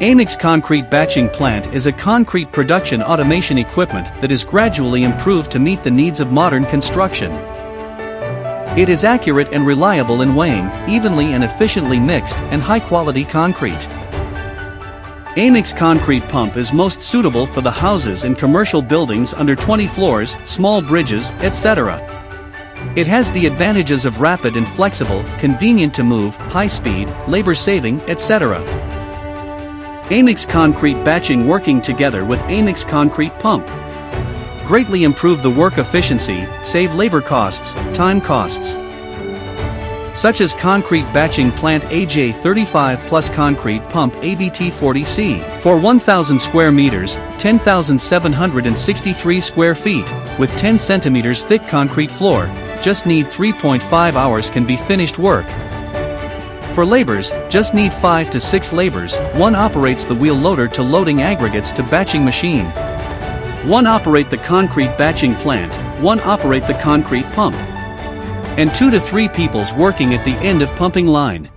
Aimix Concrete Batching Plant is a concrete production automation equipment that is gradually improved to meet the needs of modern construction. It is accurate and reliable in weighing evenly and efficiently mixed and high-quality concrete. Aimix Concrete Pump is most suitable for the houses and commercial buildings under 20 floors, small bridges, etc. It has the advantages of rapid and flexible, convenient to move, high speed, labor saving, etc. Aimix Concrete Batching working together with Aimix Concrete Pump greatly improve the work efficiency, save labor costs, time costs. Such as Concrete Batching Plant AJ35 plus Concrete Pump ABT40C for 1,000 square meters, 10,763 square feet, with 10 centimeters thick concrete floor, just need 3.5 hours can be finished work. For labors, just need 5 to 6 labors, one operates the wheel loader to loading aggregates to batching machine. One operate the concrete batching plant, one operate the concrete pump. And 2 to 3 peoples working at the end of pumping line.